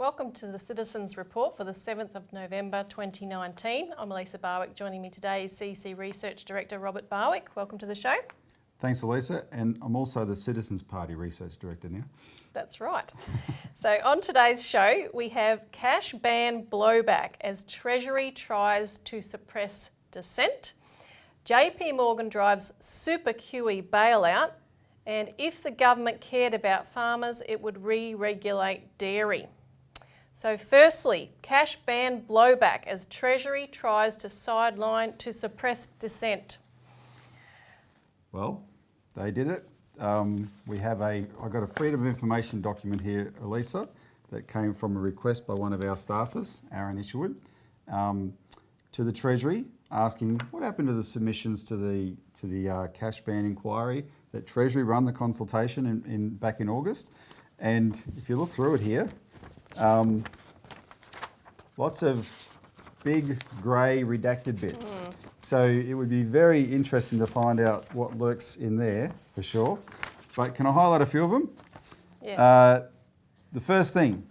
Welcome to the Citizens Report for the 7th of November 2019. I'm Elisa Barwick. Joining me today is CC Research Director Robert Barwick. Welcome to the show. Thanks, Elisa, and I'm also the Citizens Party Research Director now. That's right. So on today's show, we have cash ban blowback as Treasury tries to suppress dissent. JP Morgan drives super QE bailout, and if the government cared about farmers, it would re-regulate dairy. So firstly, cash ban blowback as Treasury tries to sideline to suppress dissent. Well, they did it. I got a Freedom of Information document here, Elisa, that came from a request by one of our staffers, Aaron Isherwood, to the Treasury, asking what happened to the submissions to the cash ban inquiry that Treasury run the consultation back in August. And if you look through it here, lots of big grey redacted bits. So it would be very interesting to find out what lurks in there for sure. But can I highlight a few of them? Yes. The first thing,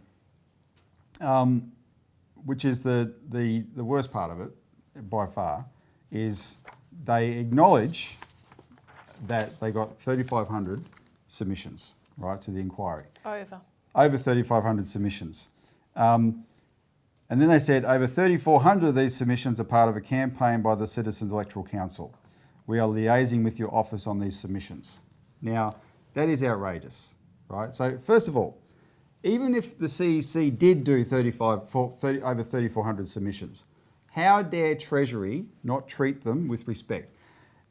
which is the worst part of it by far, is they acknowledge that they got 3,500 submissions, right, to the inquiry. Over 3,500 submissions. And then they said over 3,400 of these submissions are part of a campaign by the Citizens Electoral Council. We are liaising with your office on these submissions. Now, that is outrageous, right? So first of all, even if the CEC did do over 3,400 submissions, how dare Treasury not treat them with respect?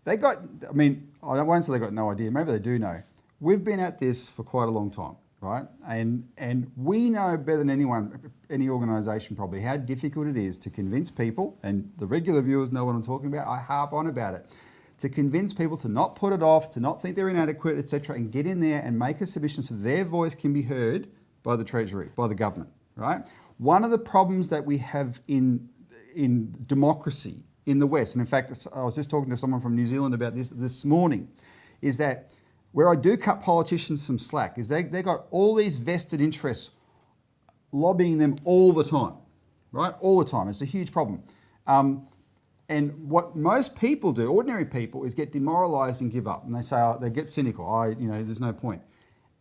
I won't say they got no idea, maybe they do know. We've been at this for quite a long time, right? And we know better than anyone, any organisation probably, how difficult it is to convince people, and the regular viewers know what I'm talking about, I harp on about it, to convince people to not put it off, to not think they're inadequate, etc., and get in there and make a submission so their voice can be heard by the Treasury, by the government, right? One of the problems that we have in democracy in the West, and in fact, I was just talking to someone from New Zealand about this morning, is that where I do cut politicians some slack is they got all these vested interests lobbying them all the time, right? All the time. It's a huge problem. And what most people do, ordinary people, is get demoralised and give up. And they say, they get cynical. There's no point.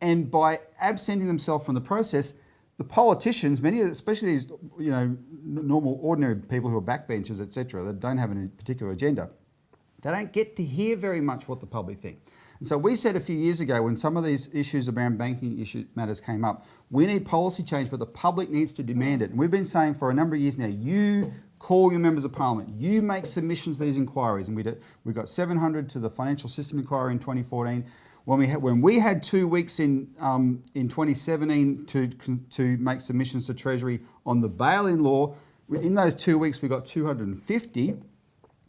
And by absenting themselves from the process, the politicians, many, especially these, normal, ordinary people who are backbenchers, etc., that don't have any particular agenda, they don't get to hear very much what the public think. And so we said a few years ago, when some of these issues around banking matters came up, we need policy change, but the public needs to demand it. And we've been saying for a number of years now, you call your members of parliament, you make submissions to these inquiries. And we got 700 to the financial system inquiry in 2014. When we had 2 weeks in 2017 to make submissions to Treasury on the bail-in law, in those 2 weeks we got 250.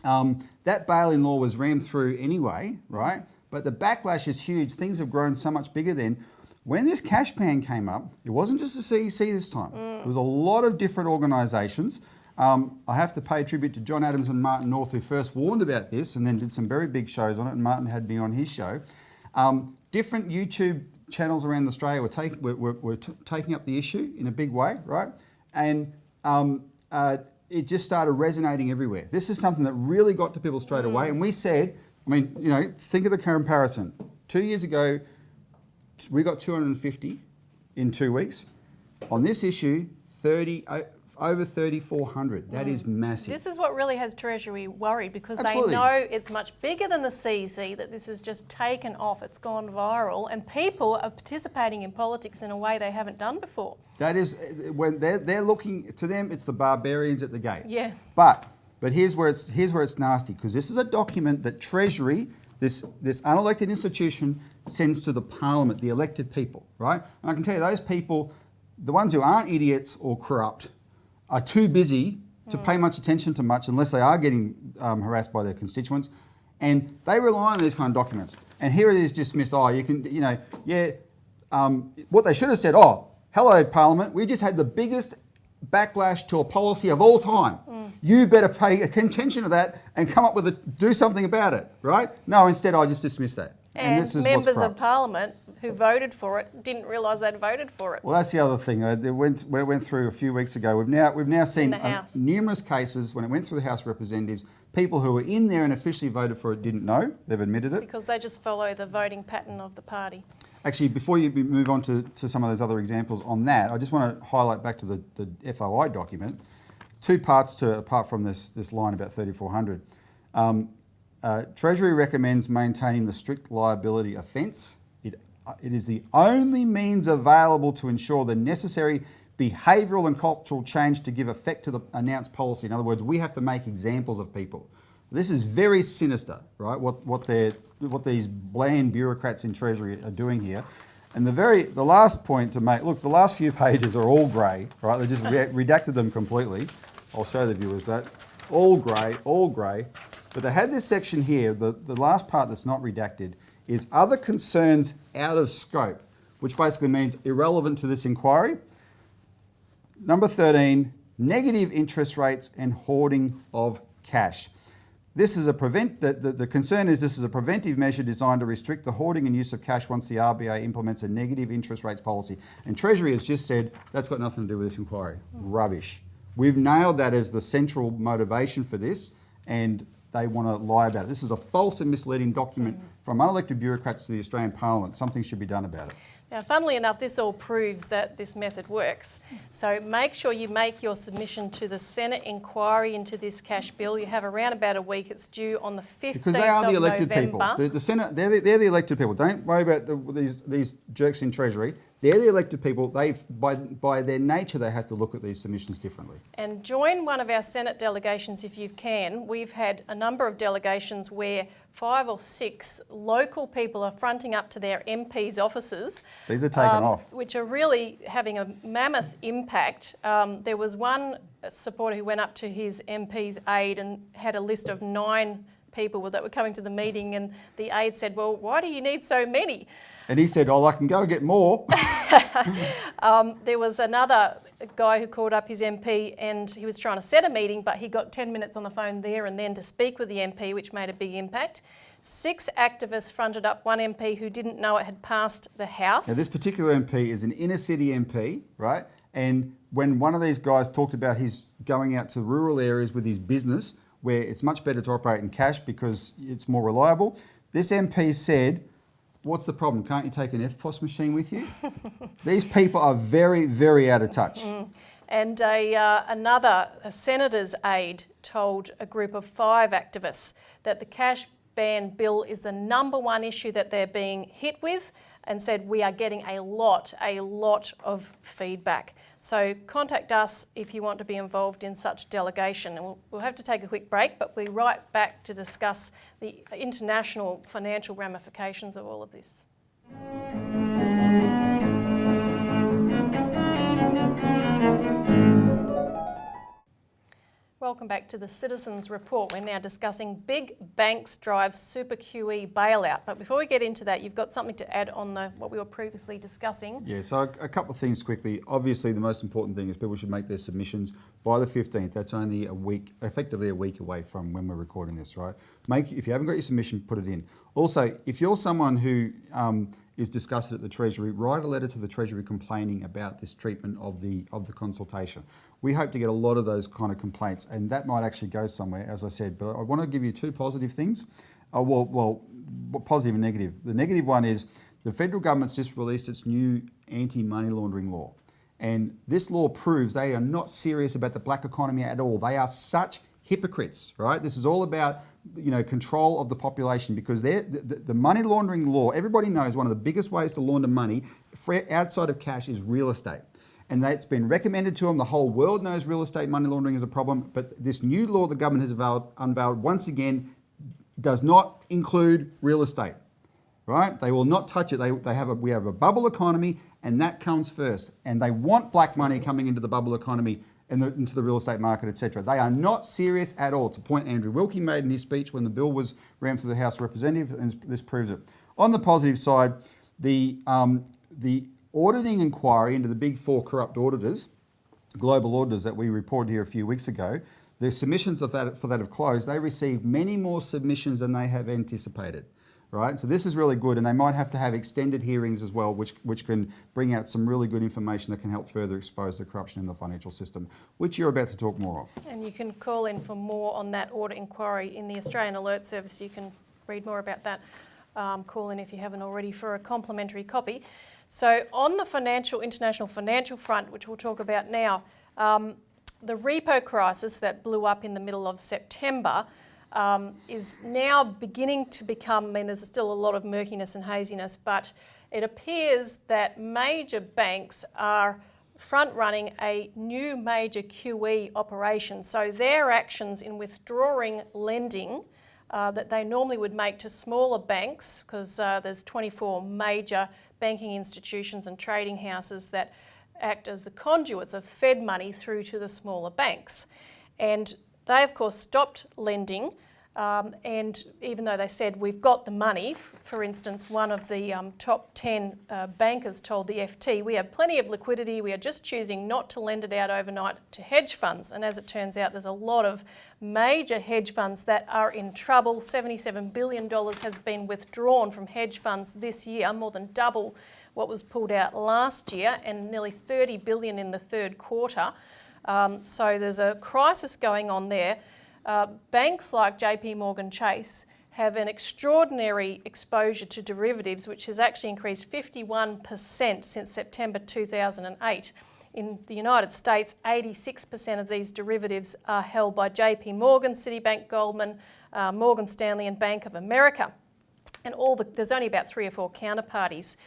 That bail-in law was rammed through anyway, right? But the backlash is huge. Things have grown so much bigger then. When this cash ban came up, it wasn't just the CEC this time. It was a lot of different organisations. I have to pay tribute to John Adams and Martin North, who first warned about this and then did some very big shows on it, and Martin had me on his show. Different YouTube channels around Australia were taking up the issue in a big way, right? And it just started resonating everywhere. This is something that really got to people straight away. And we said, think of the comparison. 2 years ago, we got 250 in 2 weeks. On this issue, over 3,400. That is massive. This is what really has Treasury worried, because Absolutely. They know it's much bigger than the CEC, that this has just taken off, it's gone viral, and people are participating in politics in a way they haven't done before. That is, when they're looking, to them, it's the barbarians at the gate. Yeah. But here's where it's nasty, because this is a document that Treasury, this unelected institution, sends to the Parliament, the elected people, right? And I can tell you, those people, the ones who aren't idiots or corrupt, are too busy to pay much attention to much unless they are getting harassed by their constituents. And they rely on these kind of documents. And here it is dismissed, what they should have said, hello Parliament, we just had the biggest backlash to a policy of all time. You better pay attention to that and come up with do something about it, right? No, instead I just dismiss that. And this is members of Parliament who voted for it didn't realise they'd voted for it. Well, that's the other thing. When it went through a few weeks ago, we've now seen numerous cases when it went through the House of Representatives, people who were in there and officially voted for it didn't know. They've admitted it. Because they just follow the voting pattern of the party. Actually, before you move on to some of those other examples on that, I just want to highlight back to the FOI document. Two parts apart from this line about 3,400. Treasury recommends maintaining the strict liability offence. It is the only means available to ensure the necessary behavioural and cultural change to give effect to the announced policy. In other words, we have to make examples of people. This is very sinister, right? What these bland bureaucrats in Treasury are doing here. And the last point to make, look, the last few pages are all grey, right? They just redacted them completely. I'll show the viewers that. All grey, all grey. But they had this section here, the last part that's not redacted, is other concerns out of scope, which basically means irrelevant to this inquiry. Number 13, negative interest rates and hoarding of cash. This is the concern is this is a preventive measure designed to restrict the hoarding and use of cash once the RBA implements a negative interest rates policy. And Treasury has just said that's got nothing to do with this inquiry. Rubbish. We've nailed that as the central motivation for this, and they want to lie about it. This is a false and misleading document from unelected bureaucrats to the Australian Parliament. Something should be done about it. Now, funnily enough, this all proves that this method works. So make sure you make your submission to the Senate inquiry into this cash bill. You have around about a week. It's due on the 15th because they are the elected November. people. The Senate, they're the elected people. Don't worry about these jerks in Treasury. They're the elected people. By their nature, they have to look at these submissions differently. And join one of our Senate delegations if you can. We've had a number of delegations where 5 or 6 local people are fronting up to their MPs' offices. These are taken off. Which are really having a mammoth impact. There was one supporter who went up to his MP's aide and had a list of 9 people that were coming to the meeting, and the aide said, well, why do you need so many? And he said, oh, I can go get more. There was another guy who called up his MP and he was trying to set a meeting, but he got 10 minutes on the phone there and then to speak with the MP, which made a big impact. 6 activists fronted up one MP who didn't know it had passed the House. Now, this particular MP is an inner city MP, right? And when one of these guys talked about his going out to rural areas with his business, where it's much better to operate in cash because it's more reliable, this MP said, what's the problem? Can't you take an FPOS machine with you? These people are very, very out of touch. And another senator's aide told a group of 5 activists that the cash ban bill is the #1 issue that they're being hit with, and said we are getting a lot of feedback. So contact us if you want to be involved in such delegation. And we'll have to take a quick break, but we'll be right back to discuss the international financial ramifications of all of this. Welcome back to the Citizens Report. We're now discussing big banks drive super QE bailout. But before we get into that, you've got something to add on what we were previously discussing. Yeah, so a couple of things quickly. Obviously, the most important thing is people should make their submissions by the 15th. That's only a week, effectively a week away from when we're recording this, right? If you haven't got your submission, put it in. Also, if you're someone who is discussed at the Treasury, write a letter to the Treasury complaining about this treatment of the consultation. We hope to get a lot of those kind of complaints, and that might actually go somewhere, as I said. But I want to give you 2 positive things. Positive and negative. The negative one is the federal government's just released its new anti-money laundering law. And this law proves they are not serious about the black economy at all. They are such hypocrites, right? This is all about control of the population, because the money laundering law, everybody knows one of the biggest ways to launder money outside of cash is real estate. And it's been recommended to them. The whole world knows real estate money laundering is a problem. But this new law the government has unveiled once again does not include real estate, right? They will not touch it. We have a bubble economy, and that comes first. And they want black money coming into the bubble economy and into the real estate market, etc. They are not serious at all. It's a point Andrew Wilkie made in his speech when the bill was ran through the House of Representatives, and this proves it. On the positive side, the auditing inquiry into the big 4 corrupt auditors, global auditors that we reported here a few weeks ago, the submissions for that have closed. They received many more submissions than they have anticipated. right? So this is really good, and they might have to have extended hearings as well, which can bring out some really good information that can help further expose the corruption in the financial system, which you're about to talk more of. And you can call in for more on that audit inquiry in the Australian Alert Service. You can read more about that. Call in if you haven't already for a complimentary copy. So on the international financial front, which we'll talk about now, the repo crisis that blew up in the middle of September is now beginning to become, I mean, there's still a lot of murkiness and haziness, but it appears that major banks are front-running a new major QE operation. So their actions in withdrawing lending that they normally would make to smaller banks, because there's 24 major banking institutions and trading houses that act as the conduits of Fed money through to the smaller banks. And they, of course, stopped lending, and even though they said, we've got the money, for instance, one of the top 10 bankers told the FT, we have plenty of liquidity, we are just choosing not to lend it out overnight to hedge funds. And as it turns out, there's a lot of major hedge funds that are in trouble. $77 billion has been withdrawn from hedge funds this year, more than double what was pulled out last year, and nearly $30 billion in the third quarter. So there's a crisis going on there. Banks like JP Morgan Chase have an extraordinary exposure to derivatives, which has actually increased 51% since September 2008. In the United States, 86% of these derivatives are held by JP Morgan, Citibank, Goldman, Morgan Stanley and Bank of America. And there's only about 3 or 4 counterparties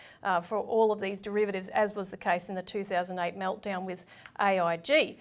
for all of these derivatives, as was the case in the 2008 meltdown with AIG.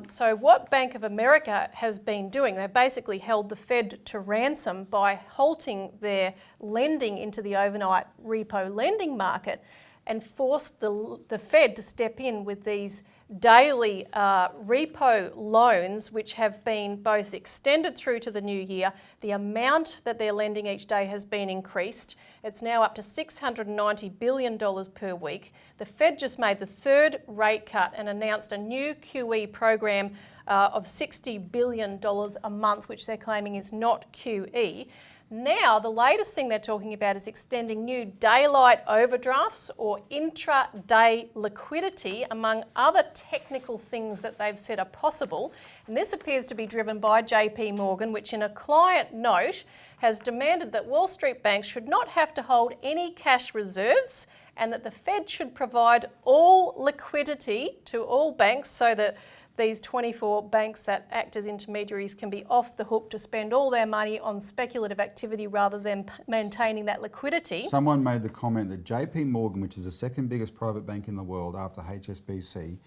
So what Bank of America has been doing, they've basically held the Fed to ransom by halting their lending into the overnight repo lending market and forced the Fed to step in with these daily repo loans, which have been both extended through to the new year. The amount that they're lending each day has been increased. It's now up to $690 billion per week. The Fed just made the 3rd rate cut and announced a new QE program of $60 billion a month, which they're claiming is not QE. Now, the latest thing they're talking about is extending new daylight overdrafts or intraday liquidity, among other technical things that they've said are possible. And this appears to be driven by JP Morgan, which in a client note has demanded that Wall Street banks should not have to hold any cash reserves and that the Fed should provide all liquidity to all banks so that these 24 banks that act as intermediaries can be off the hook to spend all their money on speculative activity rather than maintaining that liquidity. Someone made the comment that JP Morgan, which is the 2nd biggest private bank in the world after HSBC,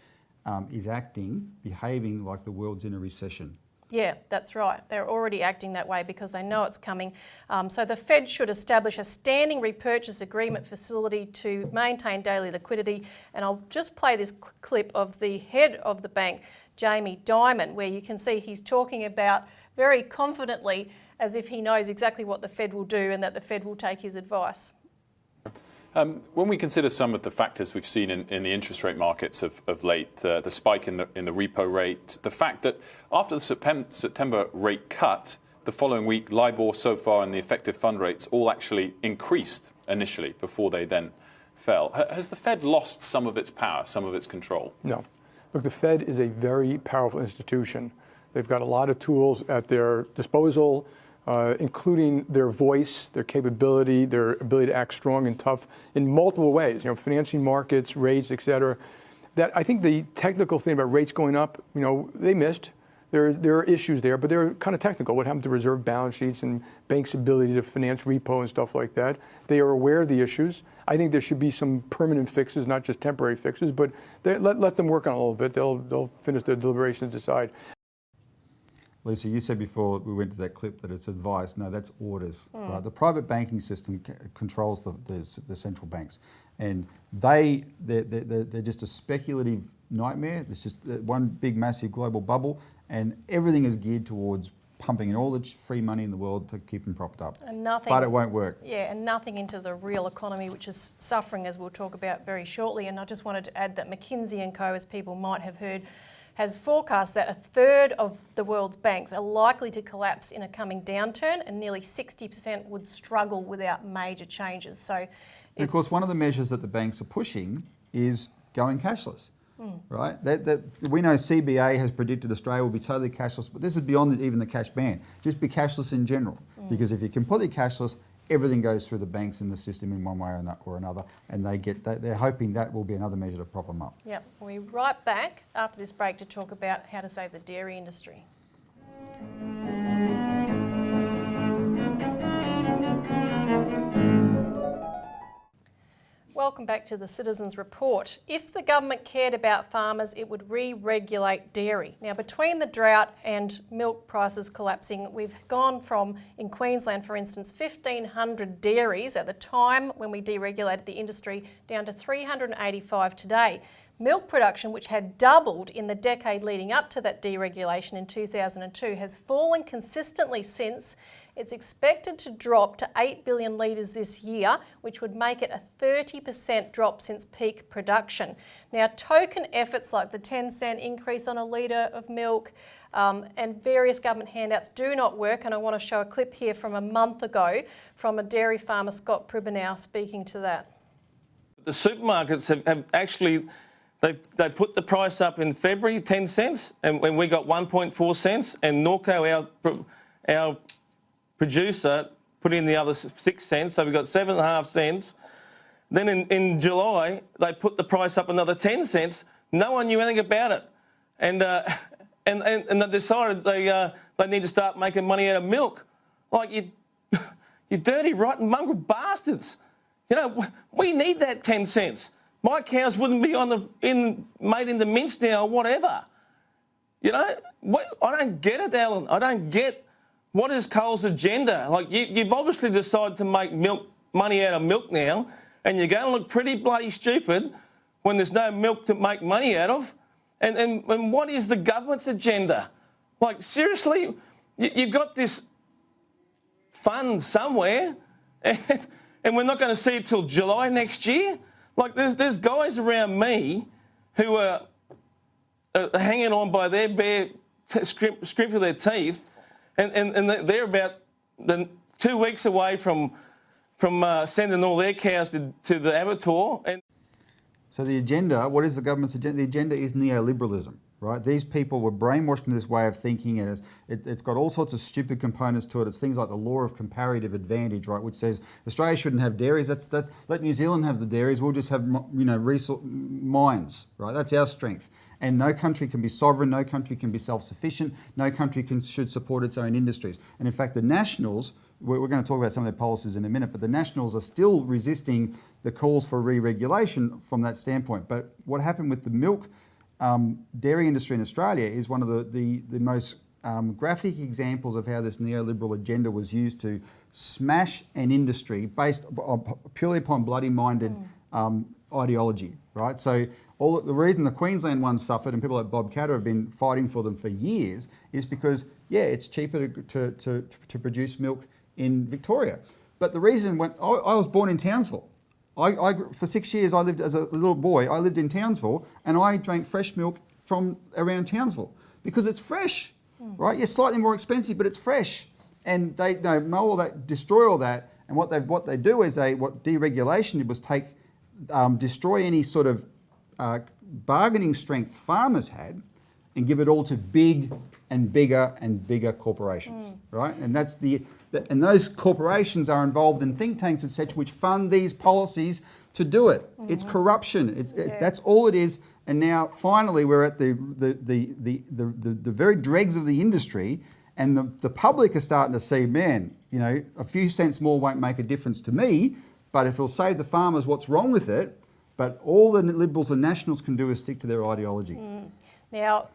is behaving like the world's in a recession. Yeah, that's right. They're already acting that way because they know it's coming. So the Fed should establish a standing repurchase agreement facility to maintain daily liquidity. And I'll just play this clip of the head of the bank, Jamie Dimon, where you can see he's talking about very confidently as if he knows exactly what the Fed will do and that the Fed will take his advice. When we consider some of the factors we've seen in the interest rate markets of late, the spike in the repo rate, the fact that after the September rate cut, the following week, LIBOR, SOFR and the effective fund rates all actually increased initially before they then fell. Has the Fed lost some of its power, some of its control? No. Look, the Fed is a very powerful institution. They've got a lot of tools at their disposal, including their voice, their capability, their ability to act strong and tough in multiple ways, financing markets, rates, et cetera. That I think the technical thing about rates going up, they missed. There are issues there, but they're kind of technical. What happened to reserve balance sheets and banks' ability to finance repo and stuff like that? They are aware of the issues. I think there should be some permanent fixes, not just temporary fixes, but let them work on it a little bit. They'll finish their deliberations, decide. Lisa, you said before we went to that clip that it's advice. No, that's orders. Right? The private banking system controls the central banks, and they're just a speculative nightmare. It's just one big, massive global bubble, and everything is geared towards pumping in all the free money in the world to keep them propped up. And nothing, but it won't work. Yeah, and nothing into the real economy, which is suffering, as we'll talk about very shortly. And I just wanted to add that McKinsey & Co., as people might have heard, has forecast that a third of the world's banks are likely to collapse in a coming downturn, and nearly 60% would struggle without major changes. So, and of course, one of the measures that the banks are pushing is going cashless, right? We know CBA has predicted Australia will be totally cashless, but this is beyond even the cash ban. Just be cashless in general, because if you're completely cashless, everything goes through the banks in the system in one way or another, and they're hoping that will be another measure to prop them up. Yep, we'll be right back after this break to talk about how to save the dairy industry. Welcome back to the Citizens Report. If the government cared about farmers, it would re-regulate dairy. Now, between the drought and milk prices collapsing, we've gone from, in Queensland for instance, 1,500 dairies at the time when we deregulated the industry down to 385 today. Milk production, which had doubled in the decade leading up to that deregulation in 2002, has fallen consistently since. It's expected to drop to 8 billion litres this year, which would make it a 30% drop since peak production. Now, token efforts like the 10-cent increase on a litre of milk and various government handouts do not work, and I want to show a clip here from a month ago from a dairy farmer, Scott Pribanow, speaking to that. The supermarkets have actually, they put the price up in February, 10 cents, and when we got 1.4 cents, and Norco, our producer, put in the other 6 cents, so we got 7.5 cents. Then in July, they put the price up another 10 cents. No one knew anything about it. And they decided they need to start making money out of milk. Like, you dirty, rotten, mongrel bastards. You know, we need that 10 cents. My cows wouldn't be made into mince now or whatever. You know, I don't get it, Alan. I don't get what is Coles' agenda. Like, you've obviously decided to make money out of milk now, and you're going to look pretty bloody stupid when there's no milk to make money out of. And what is the government's agenda? Like, seriously, you've got this fund somewhere, and we're not going to see it till July next year? Like, there's guys around me who are hanging on by their bare scrimp of their teeth, and they're about 2 weeks away from sending all their cows to the abattoir. And so the agenda, what is the government's agenda? The agenda is neoliberalism, right? These people were brainwashed into this way of thinking, and it's got all sorts of stupid components to it. It's things like the law of comparative advantage, right, which says Australia shouldn't have dairies. Let New Zealand have the dairies. We'll just have mines, right? That's our strength. And no country can be sovereign, no country can be self-sufficient, no country should support its own industries. And in fact, the Nationals, we're going to talk about some of their policies in a minute, but the Nationals are still resisting the calls for re-regulation from that standpoint. But what happened with the milk dairy industry in Australia is one of the most graphic examples of how this neoliberal agenda was used to smash an industry based purely upon bloody-minded ideology, right? So the reason the Queensland ones suffered and people like Bob Catter have been fighting for them for years is because, yeah, it's cheaper to produce milk in Victoria. But the reason I was born in Townsville. For 6 years, I lived as a little boy. I lived in Townsville, and I drank fresh milk from around Townsville because it's fresh, right? It's slightly more expensive, but it's fresh. And they mow all that, destroy all that, and what they do is what deregulation did was destroy any sort of bargaining strength farmers had, and give it all to big and bigger corporations, right? And and those corporations are involved in think tanks, etc., which fund these policies to do it. It's corruption. That's all it is. And now finally we're at the very dregs of the industry, and the public are starting to see, man, you know, a few cents more won't make a difference to me, but if it'll save the farmers, what's wrong with it? But all the Liberals and Nationals can do is stick to their ideology. Now,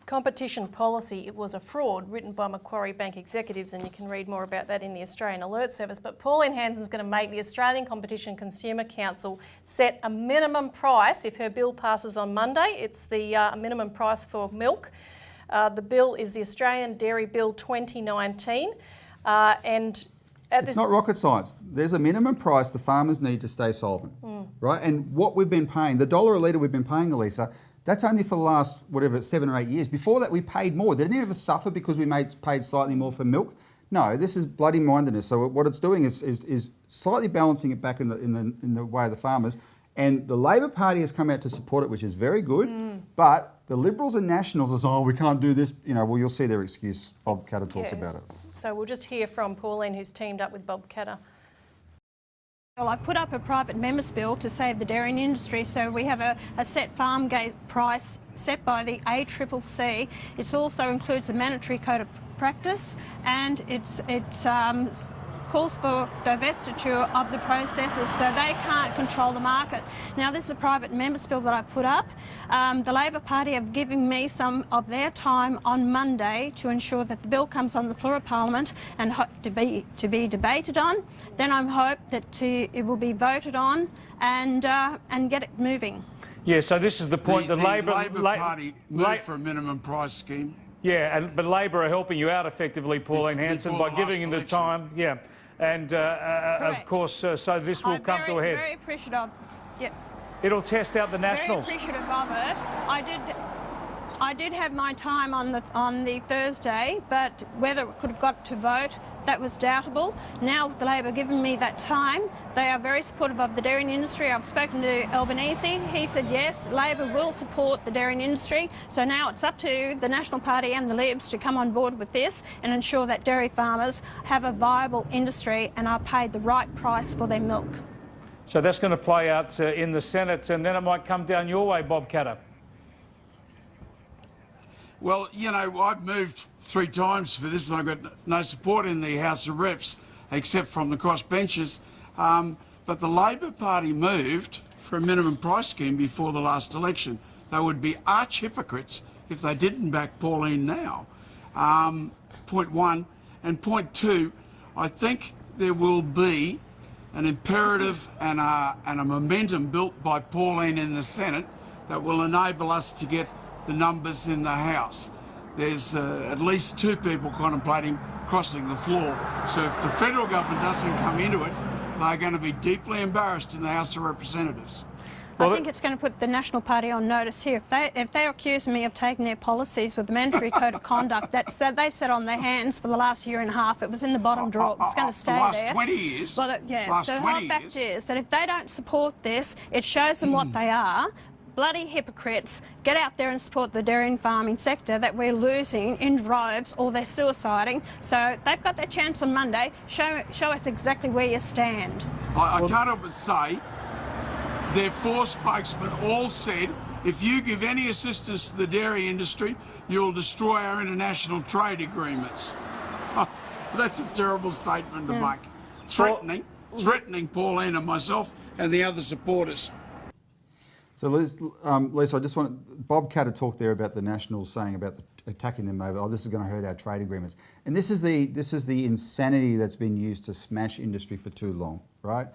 competition policy, it was a fraud written by Macquarie Bank executives, and you can read more about that in the Australian Alert Service. But Pauline Hanson's going to make the Australian Competition Consumer Council set a minimum price if her bill passes on Monday. It's the minimum price for milk. The bill is the Australian Dairy Bill 2019. It's not rocket science. There's a minimum price the farmers need to stay solvent, right? And what we've been paying, the $1 a litre we've been paying, Elisa, That's only for the last, 7 or 8 years. Before that, we paid more. Did any of us suffer because we paid slightly more for milk? No, this is bloody mindedness. So what it's doing is slightly balancing it back in the way of the farmers. And the Labor Party has come out to support it, which is very good. But the Liberals and Nationals are saying, oh, we can't do this. Well, you'll see their excuse. Bob Catter talks about it. So we'll just hear from Pauline, who's teamed up with Bob Catter. Well, I put up a private members bill to save the dairying industry, so we have a set farm gate price set by the ACCC. It also includes a mandatory code of practice, and it calls for divestiture of the processors, so they can't control the market. Now, this is a private members bill that I put up. The Labor Party have given me some of their time on Monday to ensure that the bill comes on the floor of Parliament and to be debated on. Then I hope that it will be voted on and get it moving. Yeah, so this is the point. The Labor Party moved for a minimum price scheme. Yeah, but Labor are helping you out effectively, Pauline Hanson, by giving you the time. Yeah, and of course, so this will come to a head. I'm very appreciative. Yep. It'll test out the Nationals. Very appreciative of it. I did have my time on the Thursday, but whether it could have got to vote, that was doubtable. Now, with the Labor giving me that time, they are very supportive of the dairying industry. I've spoken to Albanese. He said yes, Labor will support the dairying industry. So now it's up to the National Party and the Libs to come on board with this and ensure that dairy farmers have a viable industry and are paid the right price for their milk. So that's going to play out in the Senate, and then it might come down your way, Bob Catter. Well, I've moved 3 times for this and I got no support in the House of Reps except from the crossbenchers. But the Labor Party moved for a minimum price scheme before the last election. They would be arch hypocrites if they didn't back Pauline now. Point 1. And point 2, I think there will be an imperative and a momentum built by Pauline in the Senate that will enable us to get the numbers in the House. There's at least 2 people contemplating crossing the floor. So if the federal government doesn't come into it, they're going to be deeply embarrassed in the House of Representatives. I think it's going to put the National Party on notice here. If they accuse me of taking their policies with the mandatory code of conduct that they've sat on their hands for the last year and a half, it was in the bottom drawer. It's going to stay there. Last 20 years. Well, the whole fact is that if they don't support this, it shows them what they are. Bloody hypocrites. Get out there and support the dairy and farming sector that we're losing in droves, or they're suiciding. So they've got their chance on Monday. Show us exactly where you stand. I can't help but say their 4 spokesmen all said, if you give any assistance to the dairy industry, you'll destroy our international trade agreements. That's a terrible statement to make. Threatening Pauline and myself and the other supporters. So, Lisa, I just want Bob Catter talked there about the Nationals saying about attacking them over. This is going to hurt our trade agreements, and this is the insanity that's been used to smash industry for too long, right?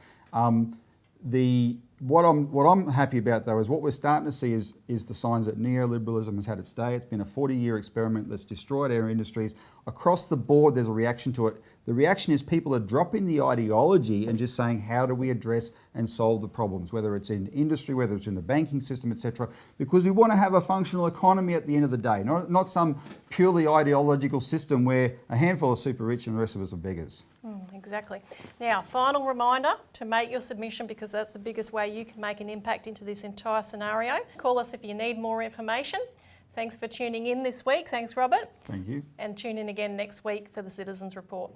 What I'm happy about though is what we're starting to see is the signs that neoliberalism has had its day. It's been a 40-year experiment that's destroyed our industries across the board. There's a reaction to it. The reaction is people are dropping the ideology and just saying, how do we address and solve the problems, whether it's in industry, whether it's in the banking system, etc. Because we want to have a functional economy at the end of the day, not some purely ideological system where a handful of super rich and the rest of us are beggars. Exactly. Now, final reminder to make your submission, because that's the biggest way you can make an impact into this entire scenario. Call us if you need more information. Thanks for tuning in this week. Thanks, Robert. Thank you. And tune in again next week for the Citizens Report.